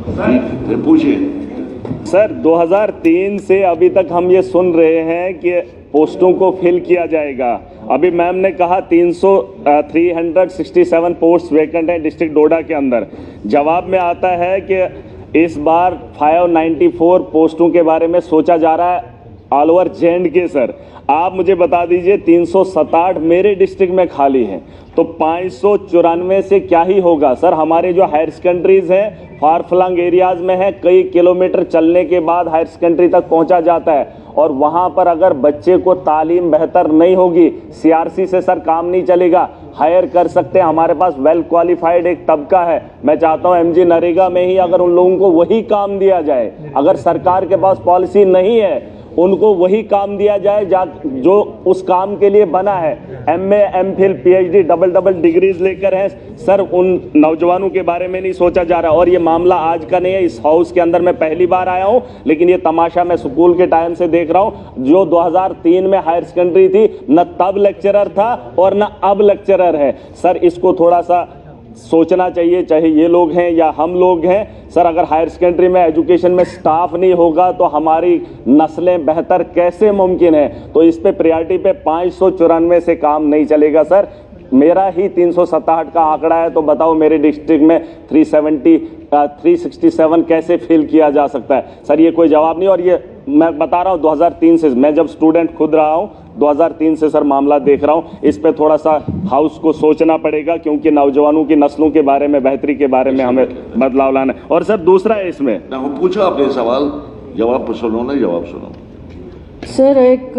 फिर पूछिए सर। 2003 से अभी तक हम ये सुन रहे हैं कि पोस्टों को फिल किया जाएगा। अभी मैम ने कहा 367 पोस्ट वैकेंट है डिस्ट्रिक्ट डोडा के अंदर। जवाब में आता है कि इस बार 594 पोस्टों के बारे में सोचा जा रहा है ऑल ओवर J&K। सर आप मुझे बता दीजिए 367 मेरे डिस्ट्रिक्ट में खाली हैं, तो 594 से क्या ही होगा सर। हमारे जो हायर सेकेंडरीज हैं फार फ्लंग एरियाज में है, कई किलोमीटर चलने के बाद हायर सेकेंडरी तक पहुंचा जाता है, और वहां पर अगर बच्चे को तालीम बेहतर नहीं होगी, CRC से सर काम नहीं चलेगा। हायर कर सकते हैं, हमारे पास वेल क्वालिफाइड एक तबका है। मैं चाहता हूं MG नरेगा में ही अगर उन लोगों को वही काम दिया जाए, अगर सरकार के पास पॉलिसी नहीं है उनको वही काम दिया जाए जो उस काम के लिए बना है। MA MPhil PhD double degrees लेकर हैं सर, उन नौजवानों के बारे में नहीं सोचा जा रहा। और ये मामला आज का नहीं है, इस हाउस के अंदर मैं पहली बार आया हूं, लेकिन ये तमाशा मैं स्कूल के टाइम से देख रहा हूं। जो 2003 में हायर सेकेंडरी थी, न तब लेक्चरर था और न अब लेक्चरर है। सर इसको थोड़ा सा सोचना चाहिए, चाहे ये लोग हैं या हम लोग हैं। सर अगर हायर सेकेंडरी में एजुकेशन में स्टाफ नहीं होगा तो हमारी नस्लें बेहतर कैसे मुमकिन है। तो इस पे प्रायोरिटी पे 594 से काम नहीं चलेगा सर। मेरा ही 367 का आंकड़ा है, तो बताओ मेरे डिस्ट्रिक्ट में 367 कैसे फिल किया जा सकता है। सर ये कोई जवाब नहीं। और ये मैं बता रहा हूँ 2003 से, मैं जब स्टूडेंट खुद रहा हूँ 2003 से सर मामला देख रहा हूँ। इस पे थोड़ा सा हाउस को सोचना पड़ेगा, क्योंकि नौजवानों की नस्लों के बारे में, बेहतरी के बारे में हमें बदलाव लाना है। और सर दूसरा है इसमें, पूछो अपने सवाल, जवाब सुनो ना, जवाब सुनो। सर एक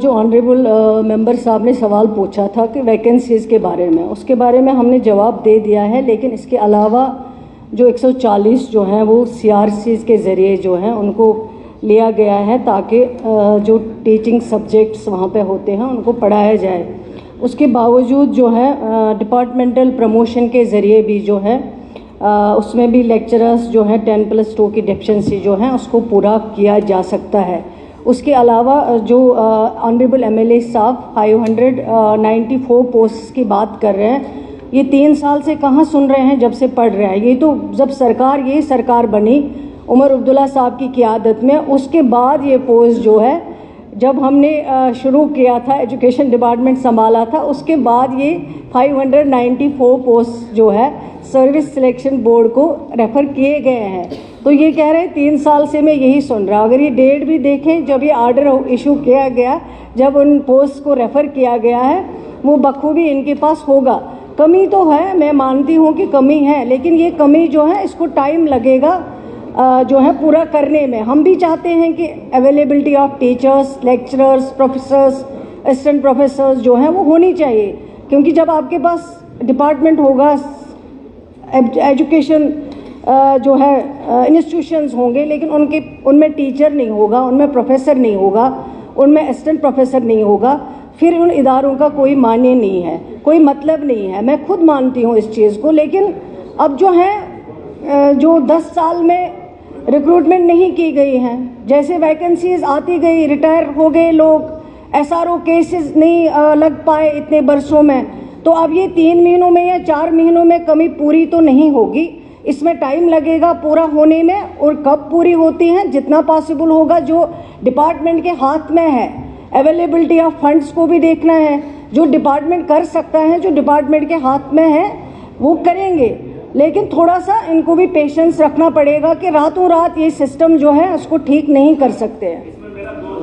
जो ऑनरेबल मेंबर साहब ने सवाल पूछा था कि वैकेंसीज़ के बारे में, उसके बारे में हमने जवाब दे दिया है। लेकिन इसके अलावा जो 140 जो हैं वो CRCs के ज़रिए जो हैं उनको लिया गया है, ताकि जो टीचिंग सब्जेक्ट्स वहाँ पे होते हैं उनको पढ़ाया जाए। उसके बावजूद जो है डिपार्टमेंटल प्रमोशन के ज़रिए भी जो है उसमें भी लेक्चरर्स जो हैं 10+2 की डेफिशिएंसी जो है उसको पूरा किया जा सकता है। उसके अलावा जो ऑनरेबल MLA साहब 594 पोस्ट की बात कर रहे हैं, ये 3 साल से कहाँ सुन रहे हैं, जब से पढ़ रहे हैं। ये तो जब यही सरकार बनी उमर अब्दुल्ला साहब की क़ियादत में, उसके बाद ये पोस्ट जो है, जब हमने शुरू किया था एजुकेशन डिपार्टमेंट संभाला था, उसके बाद ये 594 पोस्ट जो है सर्विस सिलेक्शन बोर्ड को रेफ़र किए गए हैं। तो ये कह रहे हैं 3 साल से मैं यही सुन रहा। अगर ये डेट भी देखें जब ये आर्डर इशू किया गया, जब उन पोस्ट को रेफ़र किया गया है, वो बखूबी इनके पास होगा। कमी तो है, मैं मानती हूँ कि कमी है, लेकिन ये कमी जो है इसको टाइम लगेगा जो है पूरा करने में। हम भी चाहते हैं कि availability of teachers, lecturers, professors, assistant professors जो हैं वो होनी चाहिए, क्योंकि जब आपके पास डिपार्टमेंट होगा, एजुकेशन जो है इंस्टीट्यूशंस होंगे, लेकिन उनमें टीचर नहीं होगा, उनमें प्रोफेसर नहीं होगा, उनमें असिस्टेंट प्रोफेसर नहीं होगा, फिर उन इदारों का कोई मायने नहीं है, कोई मतलब नहीं है। मैं खुद मानती हूँ इस चीज़ को। लेकिन अब जो है जो 10 साल में रिक्रूटमेंट नहीं की गई हैं, जैसे वैकेंसीज आती गई, रिटायर हो गए लोग, SRO केसेस नहीं लग पाए इतने बरसों में, तो अब ये 3 महीनों में या 4 महीनों में कमी पूरी तो नहीं होगी, इसमें टाइम लगेगा पूरा होने में। और कब पूरी होती हैं, जितना पॉसिबल होगा, जो डिपार्टमेंट के हाथ में है। अवेलेबिलिटी ऑफ फंड्स को भी देखना है, जो डिपार्टमेंट कर सकता है, जो डिपार्टमेंट के हाथ में है वो करेंगे। लेकिन थोड़ा सा इनको भी पेशेंस रखना पड़ेगा कि रातों रात ये सिस्टम जो है उसको ठीक नहीं कर सकते हैं।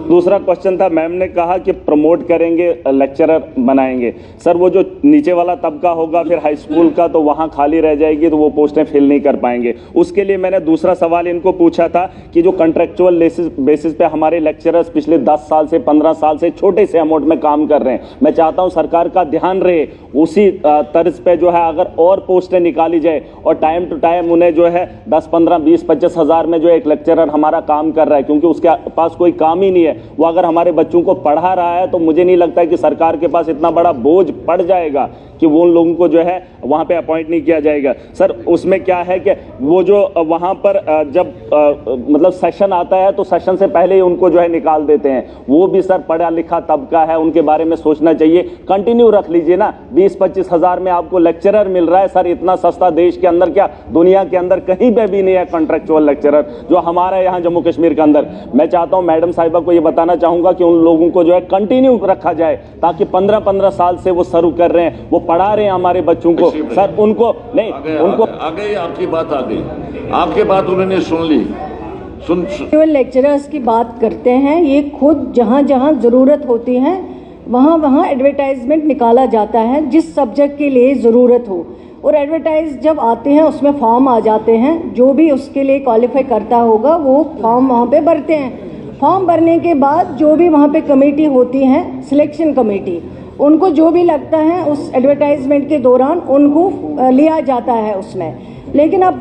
दूसरा क्वेश्चन था, मैम ने कहा कि प्रमोट करेंगे, लेक्चरर बनाएंगे। सर वो जो नीचे वाला तबका होगा फिर हाई स्कूल का, तो वहाँ खाली रह जाएगी, तो वो पोस्टें फिल नहीं कर पाएंगे। उसके लिए मैंने दूसरा सवाल इनको पूछा था कि जो कॉन्ट्रेक्चुअल बेसिस पे हमारे लेक्चरर्स पिछले 10 साल से 15 साल से छोटे से अमाउंट में काम कर रहे हैं, मैं चाहता हूँ सरकार का ध्यान रहे उसी तर्ज पे जो है अगर और पोस्टें निकाली जाए और टाइम टू टाइम उन्हें जो है 10, 15, 20, 25 हज़ार में जो एक लेक्चरर हमारा काम कर रहा है, क्योंकि उसके पास कोई काम ही नहीं है, वो अगर हमारे बच्चों को पढ़ा रहा है तो मुझे नहीं लगता है कि सरकार के पास इतना बड़ा बोझ पड़ जाएगा कि वो उन लोगों को जो है वहाँ पे अपॉइंट नहीं किया जाएगा। सर उसमें क्या है कि वो जो वहाँ पर जब मतलब सेशन आता है तो सेशन से पहले ही उनको जो है निकाल देते हैं। वो भी सर पढ़ा लिखा तबका है, उनके बारे में सोचना चाहिए। कंटिन्यू रख लीजिए ना, 20-25 हज़ार में आपको लेक्चरर मिल रहा है सर। इतना सस्ता देश के अंदर क्या दुनिया के अंदर कहीं पे भी नहीं है कॉन्ट्रेक्चुअल लेक्चरर जो हमारा यहाँ जम्मू कश्मीर के अंदर। मैं चाहता हूँ मैडम साहिबा को ये बताना चाहूंगा कि उन लोगों को जो है कंटिन्यू रखा जाए, ताकि 15-15 साल से वो सर्व कर रहे हैं, वो पढ़ा रहे हैं हमारे बच्चों को सर। उनको नहीं उनको आगे आपकी बात आ गई, आपके बात उन्होंने सुन ली। केवल लेक्चरर्स की बात करते हैं, ये खुद जहाँ जहाँ ज़रूरत होती है वहाँ वहाँ एडवर्टाइजमेंट निकाला जाता है जिस सब्जेक्ट के लिए ज़रूरत हो। और एडवर्टाइज जब आते हैं उसमें फॉर्म आ जाते हैं, जो भी उसके लिए क्वालिफाई करता होगा वो फॉर्म वहाँ पे भरते हैं। फॉर्म भरने के बाद जो भी वहाँ पे कमेटी होती है, सिलेक्शन कमेटी, उनको जो भी लगता है उस एडवर्टाइजमेंट के दौरान उनको लिया जाता है उसमें। लेकिन अब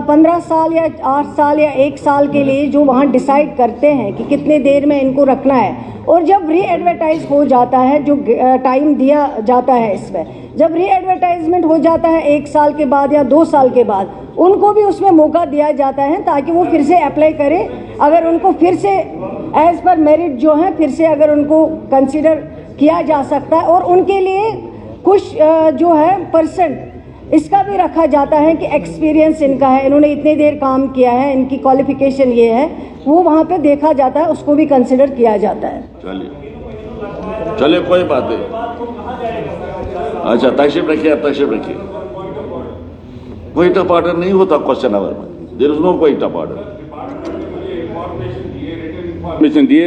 15 साल या 8 साल या 1 साल के लिए जो वहाँ डिसाइड करते हैं कि कितने देर में इनको रखना है, और जब री एडवर्टाइज हो जाता है, जो टाइम दिया जाता है इसमें, जब री एडवर्टाइजमेंट हो जाता है 1 साल के बाद या 2 साल के बाद, उनको भी उसमें मौका दिया जाता है ताकि वो फिर से अप्लाई करें। अगर उनको फिर से एज पर मेरिट जो है फिर से अगर उनको कंसिडर किया जा सकता है, और उनके लिए कुछ जो है परसेंट इसका भी रखा जाता है कि एक्सपीरियंस इनका है, इन्होंने इतनी देर काम किया है, इनकी क्वालिफिकेशन ये है, वो वहाँ पे देखा जाता है, उसको भी कंसिडर किया जाता है। चलिए कोई बात नहीं। अच्छा तशरीफ रखिए, आप तशरीफ रखिए। कोई टफ ऑर्डर नहीं होता क्वेश्चन आवर में, देयर इज नो कोई टफ ऑर्डर। दिए